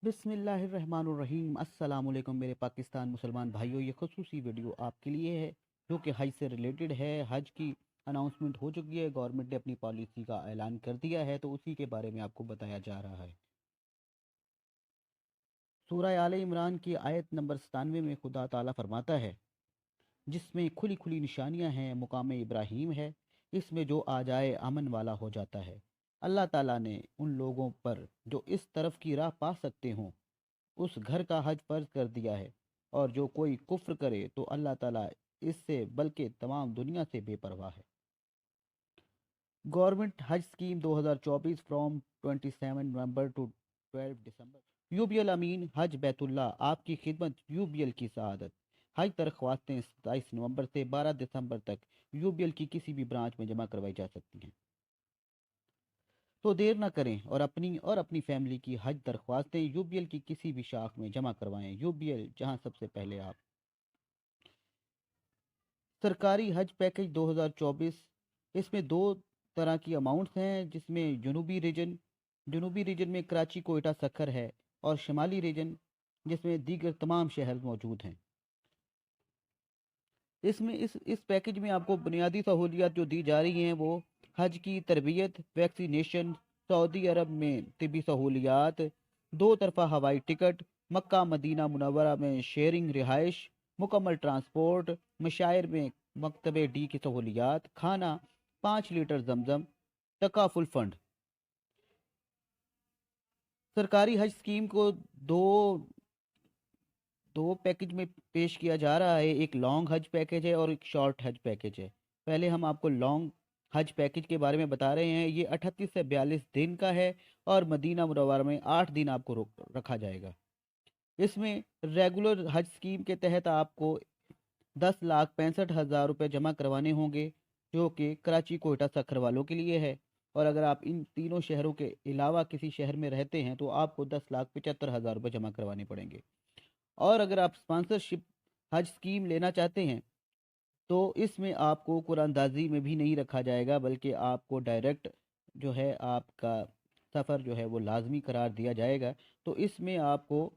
بسم اللہ الرحمن الرحیم۔ السلام علیکم میرے پاکستان مسلمان بھائیوں، یہ خصوصی ویڈیو آپ کے لیے ہے جو کہ حج سے ریلیٹڈ ہے۔ حج کی اناؤنسمنٹ ہو چکی ہے، گورنمنٹ نے اپنی پالیسی کا اعلان کر دیا ہے، تو اسی کے بارے میں آپ کو بتایا جا رہا ہے۔ سورہ آل عمران کی آیت نمبر 97 میں خدا تعالیٰ فرماتا ہے، جس میں کھلی کھلی نشانیاں ہیں، مقام ابراہیم ہے، اس میں جو آ جائے امن والا ہو جاتا ہے۔ اللہ تعالیٰ نے ان لوگوں پر جو اس طرف کی راہ پا سکتے ہوں اس گھر کا حج فرض کر دیا ہے، اور جو کوئی کفر کرے تو اللہ تعالیٰ اس سے بلکہ تمام دنیا سے بے پرواہ ہے۔ گورنمنٹ حج scheme 2024 from 27 November to 12 December. U B L امین حج بیت اللہ آپ کی خدمت۔ یو بی ایل کی سعادت۔ حج درخواستیں 27 نومبر سے 12 دسمبر تک یو بی ایل کی کسی بھی برانچ میں جمع کروائی جا سکتی ہیں، تو دیر نہ کریں اور اپنی فیملی کی حج درخواستیں یو بی ایل کی کسی بھی شاخ میں جمع کروائیں۔ یو بی ایل، جہاں سب سے پہلے آپ۔ سرکاری حج پیکج 2024، اس میں دو طرح کی اماؤنٹس ہیں، جس میں جنوبی ریجن میں کراچی، کوئٹہ، سکھر ہے، اور شمالی ریجن جس میں دیگر تمام شہر موجود ہیں۔ اس پیکج میں آپ کو بنیادی سہولیات جو دی جا رہی ہیں وہ حج کی تربیت، ویکسینیشن، سعودی عرب میں طبی سہولیات، دو طرفہ ہوائی ٹکٹ، مکہ مدینہ منورہ میں شیئرنگ رہائش، مکمل ٹرانسپورٹ، مشاعر میں مکتب ڈی کی سہولیات، کھانا، 5 لیٹر زمزم، تکافل فنڈ۔ سرکاری حج اسکیم کو دو پیکج میں پیش کیا جا رہا ہے، ایک لانگ حج پیکج ہے اور ایک شارٹ حج پیکج ہے۔ پہلے ہم آپ کو لانگ حج پیکج کے بارے میں بتا رہے ہیں۔ یہ 38 سے 42 دن کا ہے اور مدینہ منورہ میں 8 دن آپ کو رکھا جائے گا۔ اس میں ریگولر حج اسکیم کے تحت آپ کو 10,65,000 روپے جمع کروانے ہوں گے، جو کہ کراچی، کوئٹہ، سکھر والوں کے لیے ہے، اور اگر آپ ان تینوں شہروں کے علاوہ کسی شہر میں رہتے ہیں تو آپ کو 10,75,000 روپے جمع کروانے پڑیں گے۔ اور اگر آپ اسپانسرشپ حج اسکیم لینا چاہتے ہیں تو اس میں آپ کو قرآن اندازی میں بھی نہیں رکھا جائے گا، بلکہ آپ کو ڈائریکٹ جو ہے آپ کا سفر جو ہے وہ لازمی قرار دیا جائے گا۔ تو اس میں آپ کو،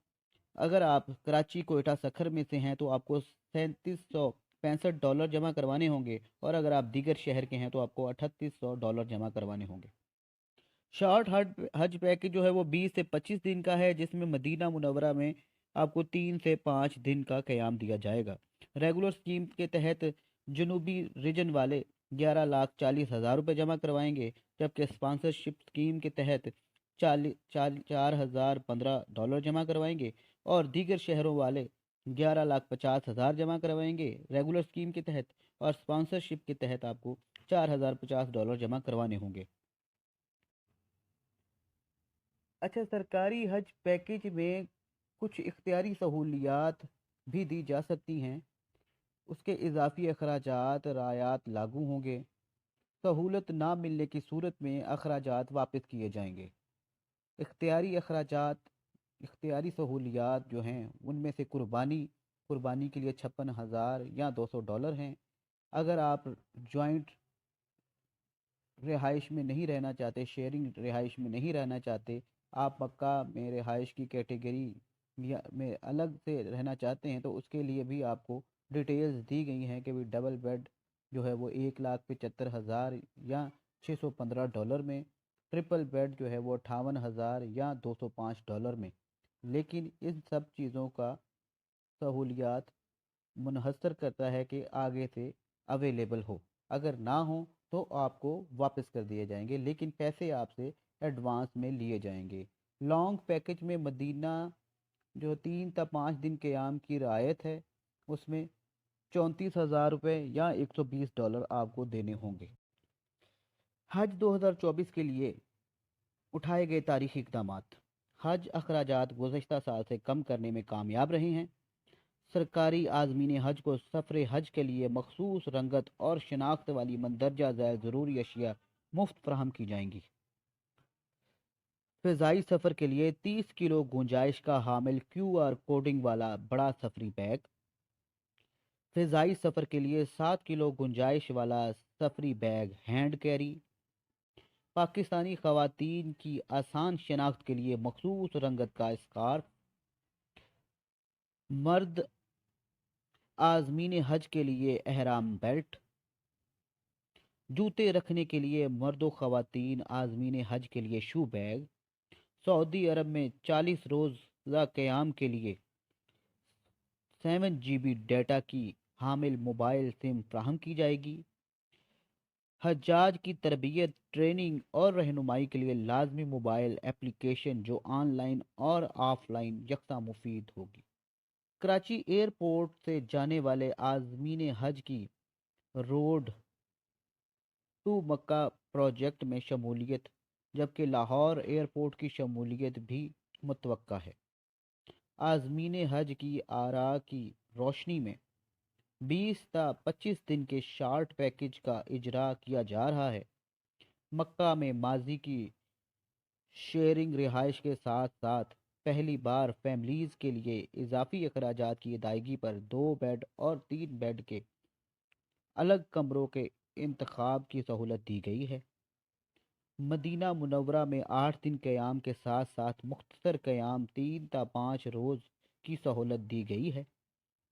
اگر آپ کراچی، کوئٹہ، سکھر میں سے ہیں تو آپ کو $3765 جمع کروانے ہوں گے، اور اگر آپ دیگر شہر کے ہیں تو آپ کو $3800 جمع کروانے ہوں گے۔ شارٹ حج پیکج جو ہے وہ 20 سے 25 دن کا ہے، جس میں مدینہ منورہ میں آپ کو 3 سے 5 دن کا قیام دیا جائے گا۔ ریگولر سکیم کے تحت جنوبی ریجن والے 11,40,000 روپے جمع کروائیں گے، جبکہ اسپانسرشپ سکیم کے تحت $4,015 جمع کروائیں گے، اور دیگر شہروں والے 11,50,000 جمع کروائیں گے ریگولر سکیم کے تحت، اور اسپانسرشپ کے تحت آپ کو $4,050 جمع کروانے ہوں گے۔ اچھا، سرکاری حج پیکج میں کچھ اختیاری سہولیات بھی دی جا سکتی ہیں، اس کے اضافی اخراجات رعایات لاگو ہوں گے۔ سہولت نہ ملنے کی صورت میں اخراجات واپس کیے جائیں گے۔ اختیاری سہولیات جو ہیں ان میں سے قربانی کے لیے 56,000 یا $200 ہیں۔ اگر آپ جوائنٹ رہائش میں نہیں رہنا چاہتے، شیئرنگ رہائش میں نہیں رہنا چاہتے، آپ مکہ میں رہائش کی کیٹیگری میں الگ سے رہنا چاہتے ہیں، تو اس کے لیے بھی آپ کو ڈیٹیلز دی گئی ہیں کہ ڈبل بیڈ جو ہے وہ 1,75,000 یا $615 میں، ٹرپل بیڈ جو ہے وہ 58,000 یا $205 میں۔ لیکن ان سب چیزوں کا سہولیات منحصر کرتا ہے کہ آگے سے اویلیبل ہو، اگر نہ ہو تو آپ کو واپس کر دیے جائیں گے، لیکن پیسے آپ سے ایڈوانس میں لیے جائیں گے۔ لانگ پیکج میں مدینہ جو 3 تا 5 دن قیام کی رعایت ہے، اس میں 34,000 روپے یا $120 آپ کو دینے ہوں گے۔ حج 2024 کے لیے اٹھائے گئے تاریخی اقدامات۔ حج اخراجات گزشتہ سال سے کم کرنے میں کامیاب رہے ہیں۔ سرکاری عازمین حج کو سفر حج کے لیے مخصوص رنگت اور شناخت والی مندرجہ ذیل ضروری اشیاء مفت فراہم کی جائیں گی۔ فضائی سفر کے لیے 30 کلو گنجائش کا حامل QR کوڈنگ والا بڑا سفری بیگ۔ فضائی سفر کے لیے 7 کلو گنجائش والا سفری بیگ ہینڈ کیری۔ پاکستانی خواتین کی آسان شناخت کے لیے مخصوص رنگت کا اسکارف، مرد عازمین حج کے لیے احرام بیلٹ، جوتے رکھنے کے لیے مرد و خواتین عازمین حج کے لیے شو بیگ، سعودی عرب میں 40 روزہ قیام کے لیے 7 GB ڈیٹا کی حامل موبائل سم فراہم کی جائے گی۔ حجاج کی تربیت، ٹریننگ اور رہنمائی کے لیے لازمی موبائل ایپلیکیشن جو آن لائن اور آف لائن یکساں مفید ہوگی۔ کراچی ایئرپورٹ سے جانے والے عازمین حج کی روڈ ٹو مکہ پروجیکٹ میں شمولیت، جبکہ لاہور ایئرپورٹ کی شمولیت بھی متوقع ہے۔ عازمین حج کی آراء کی روشنی میں 20 تا 25 دن کے شارٹ پیکج کا اجرا کیا جا رہا ہے۔ مکہ میں ماضی کی شیئرنگ رہائش کے ساتھ ساتھ پہلی بار فیملیز کے لیے اضافی اخراجات کی ادائیگی پر 2 بیڈ اور 3 بیڈ کے الگ کمروں کے انتخاب کی سہولت دی گئی ہے۔ مدینہ منورہ میں 8 دن قیام کے ساتھ ساتھ مختصر قیام 3 تا 5 روز کی سہولت دی گئی ہے۔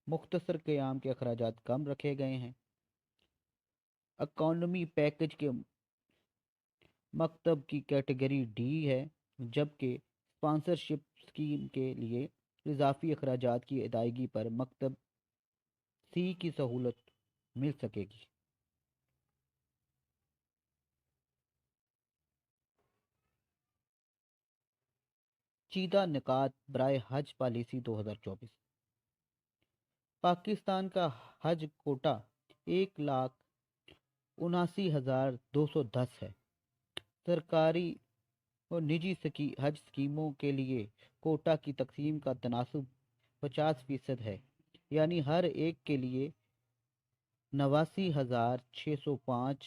مختصر قیام کے اخراجات کم رکھے گئے ہیں۔ اکانومی پیکج کے مکتب کی کیٹیگری ڈی ہے، جبکہ اسپانسرشپ اسکیم کے لیے اضافی اخراجات کی ادائیگی پر مکتب سی کی سہولت مل سکے گی۔ چیدہ نکات برائے حج پالیسی 2024۔ پاکستان کا حج کوٹا 1,79,210 ہے۔ سرکاری اور نجی حج اسکیموں کے لیے کوٹا کی تقسیم کا تناسب 50% ہے، یعنی ہر ایک کے لیے 89,605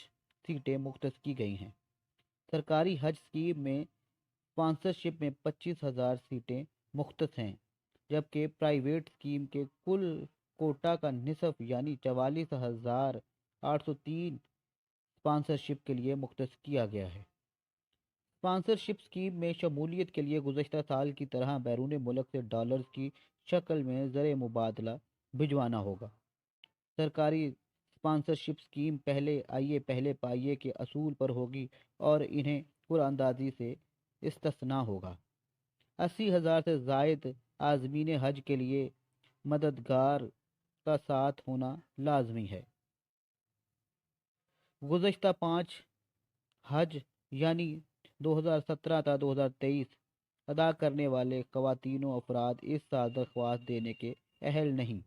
سیٹیں مختص کی گئی ہیں۔ سرکاری حج اسکیم میں اسپانسرشپ میں 25,000 سیٹیں مختص ہیں، جبکہ پرائیویٹ اسکیم کے کل کوٹا کا نصف یعنی 44,803 اسپانسرشپ کے لیے مختص کیا گیا ہے۔ اسپانسرشپ اسکیم میں شمولیت کے لیے گزشتہ سال کی طرح بیرون ملک سے ڈالرز کی شکل میں زر مبادلہ بھجوانا ہوگا۔ سرکاری اسپانسرشپ اسکیم پہلے آئیے پہلے پائیے کے اصول پر ہوگی اور انہیں قرعہ اندازی سے استثناء ہوگا۔ 80,000 سے زائد عازمین حج کے لیے مددگار کا ساتھ ہونا لازمی ہے۔ گزشتہ 5 حج یعنی 2017 تا 2023 ادا کرنے والے خواتین و افراد اس سال درخواست دینے کے اہل نہیں،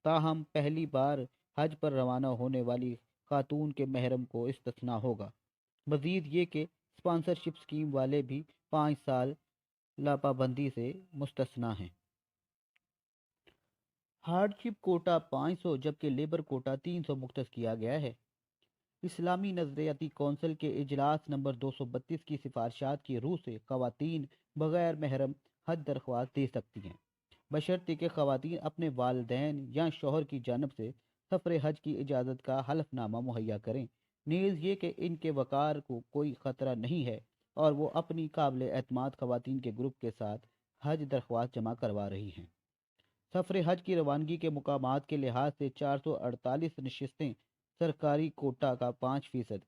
تاہم پہلی بار حج پر روانہ ہونے والی خاتون کے محرم کو استثناء ہوگا۔ مزید یہ کہ اسپانسرشپ اسکیم والے بھی 5 سال پابندی سے مستثنیٰ ہیں۔ ہارڈشپ کوٹا 500 جبکہ لیبر کوٹا 300 مختص کیا گیا ہے۔ اسلامی نظریاتی کونسل کے اجلاس نمبر 232 کی سفارشات کی روح سے خواتین بغیر محرم حج درخواست دے سکتی ہیں، بشرطے کہ خواتین اپنے والدین یا شوہر کی جانب سے سفر حج کی اجازت کا حلف نامہ مہیا کریں، نیز یہ کہ ان کے وقار کو کوئی خطرہ نہیں ہے اور وہ اپنی قابل اعتماد خواتین کے گروپ کے ساتھ حج درخواست جمع کروا رہی ہیں۔ سفر حج کی روانگی کے مقامات کے لحاظ سے 448 نشستیں سرکاری کوٹا کا 5%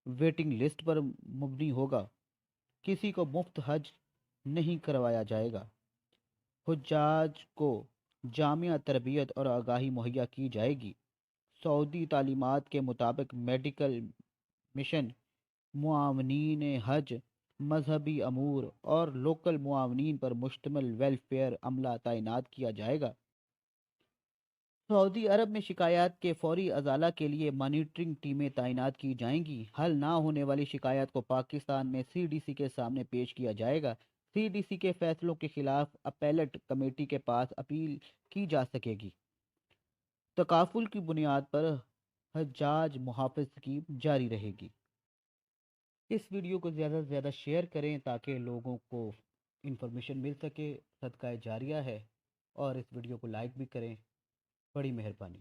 ویٹنگ لسٹ پر مبنی ہوگا۔ کسی کو مفت حج نہیں کروایا جائے گا۔ حجاج کو جامع تربیت اور آگاہی مہیا کی جائے گی۔ سعودی تعلیمات کے مطابق میڈیکل مشن، معاونین حج، مذہبی امور اور لوکل معاونین پر مشتمل ویلفیئر عملہ تعینات کیا جائے گا۔ سعودی عرب میں شکایات کے فوری ازالہ کے لیے مانیٹرنگ ٹیمیں تعینات کی جائیں گی۔ حل نہ ہونے والی شکایات کو پاکستان میں CDC کے سامنے پیش کیا جائے گا۔ CDC کے فیصلوں کے خلاف اپیلٹ کمیٹی کے پاس اپیل کی جا سکے گی۔ تکافل کی بنیاد پر حجاج محافظ اسکیم جاری رہے گی۔ اس ویڈیو کو زیادہ سے زیادہ شیئر کریں تاکہ لوگوں کو انفارمیشن مل سکے۔ صدقہ جاریہ ہے، اور اس ویڈیو کو لائک بھی کریں، بڑی مہربانی۔